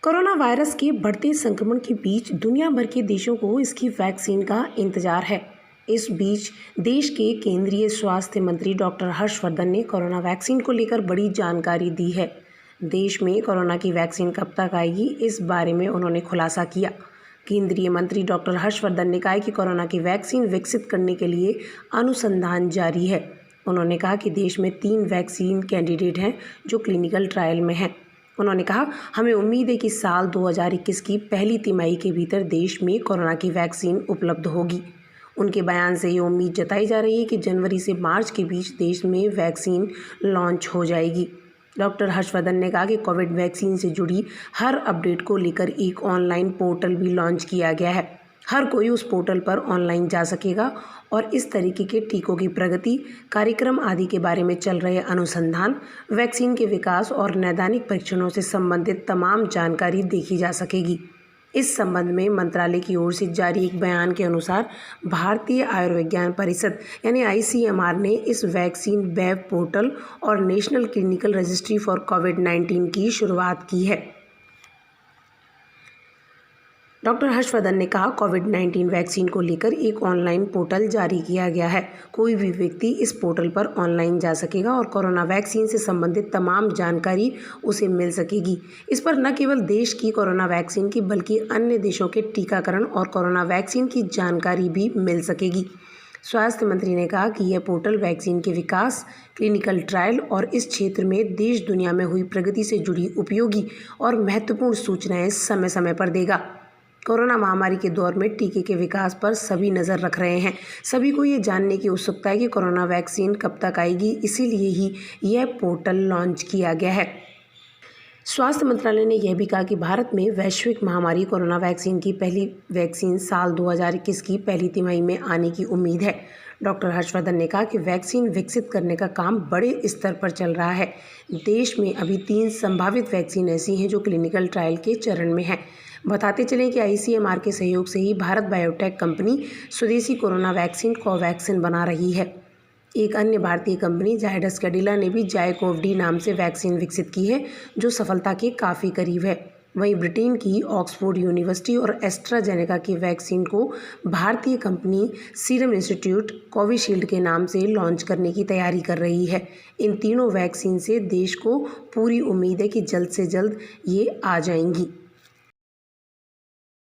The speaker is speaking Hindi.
कोरोना वायरस के बढ़ते संक्रमण के बीच दुनिया भर के देशों को इसकी वैक्सीन का इंतजार है। इस बीच देश के केंद्रीय स्वास्थ्य मंत्री डॉक्टर हर्षवर्धन ने कोरोना वैक्सीन को लेकर बड़ी जानकारी दी है। देश में कोरोना की वैक्सीन कब तक आएगी, इस बारे में उन्होंने खुलासा किया। केंद्रीय मंत्री डॉक्टर हर्षवर्धन ने कहा कि कोरोना की वैक्सीन विकसित करने के लिए अनुसंधान जारी है। उन्होंने कहा कि देश में 3 वैक्सीन कैंडिडेट हैं जो क्लिनिकल ट्रायल में हैं। उन्होंने कहा, हमें उम्मीद है कि साल 2021 की पहली तिमाही के भीतर देश में कोरोना की वैक्सीन उपलब्ध होगी। उनके बयान से ये उम्मीद जताई जा रही है कि जनवरी से मार्च के बीच देश में वैक्सीन लॉन्च हो जाएगी। डॉक्टर हर्षवर्धन ने कहा कि कोविड वैक्सीन से जुड़ी हर अपडेट को लेकर एक ऑनलाइन पोर्टल भी लॉन्च किया गया है। हर कोई उस पोर्टल पर ऑनलाइन जा सकेगा और इस तरीके के टीकों की प्रगति, कार्यक्रम आदि के बारे में चल रहे अनुसंधान, वैक्सीन के विकास और नैदानिक परीक्षणों से संबंधित तमाम जानकारी देखी जा सकेगी। इस संबंध में मंत्रालय की ओर से जारी एक बयान के अनुसार भारतीय आयुर्विज्ञान परिषद यानी ICMR ने इस वैक्सीन वेब पोर्टल और नेशनल क्लिनिकल रजिस्ट्री फॉर कोविड-19 की शुरुआत की है। डॉक्टर हर्षवर्धन ने कहा, कोविड-19 वैक्सीन को लेकर एक ऑनलाइन पोर्टल जारी किया गया है। कोई भी व्यक्ति इस पोर्टल पर ऑनलाइन जा सकेगा और कोरोना वैक्सीन से संबंधित तमाम जानकारी उसे मिल सकेगी। इस पर न केवल देश की कोरोना वैक्सीन की बल्कि अन्य देशों के टीकाकरण और कोरोना वैक्सीन की जानकारी भी मिल सकेगी। स्वास्थ्य मंत्री ने कहा कि यह पोर्टल वैक्सीन के विकास, क्लिनिकल ट्रायल और इस क्षेत्र में देश दुनिया में हुई प्रगति से जुड़ी उपयोगी और महत्वपूर्ण सूचनाएं समय समय पर देगा। कोरोना महामारी के दौर में टीके के विकास पर सभी नज़र रख रहे हैं। सभी को ये जानने की उत्सुकता है कि कोरोना वैक्सीन कब तक आएगी, इसीलिए ही यह पोर्टल लॉन्च किया गया है। स्वास्थ्य मंत्रालय ने यह भी कहा कि भारत में वैश्विक महामारी कोरोना वैक्सीन की पहली वैक्सीन साल 2021 की पहली तिमाही में आने की उम्मीद है। डॉक्टर हर्षवर्धन ने कहा कि वैक्सीन विकसित करने का काम बड़े स्तर पर चल रहा है। देश में अभी 3 संभावित वैक्सीन ऐसी हैं जो क्लिनिकल ट्रायल के चरण में हैं। बताते चलें कि ICMR के सहयोग से ही भारत बायोटेक कंपनी स्वदेशी कोरोना वैक्सीन कोवैक्सिन बना रही है। एक अन्य भारतीय कंपनी जायडस कैडिला ने भी जायकोव-डी नाम से वैक्सीन विकसित की है, जो सफलता के काफ़ी करीब है। वहीं ब्रिटेन की ऑक्सफोर्ड यूनिवर्सिटी और एस्ट्राजेनेका की वैक्सीन को भारतीय कंपनी सीरम इंस्टीट्यूट कोविशील्ड के नाम से लॉन्च करने की तैयारी कर रही है। इन तीनों वैक्सीन से देश को पूरी उम्मीद है कि जल्द से जल्द ये आ जाएंगी।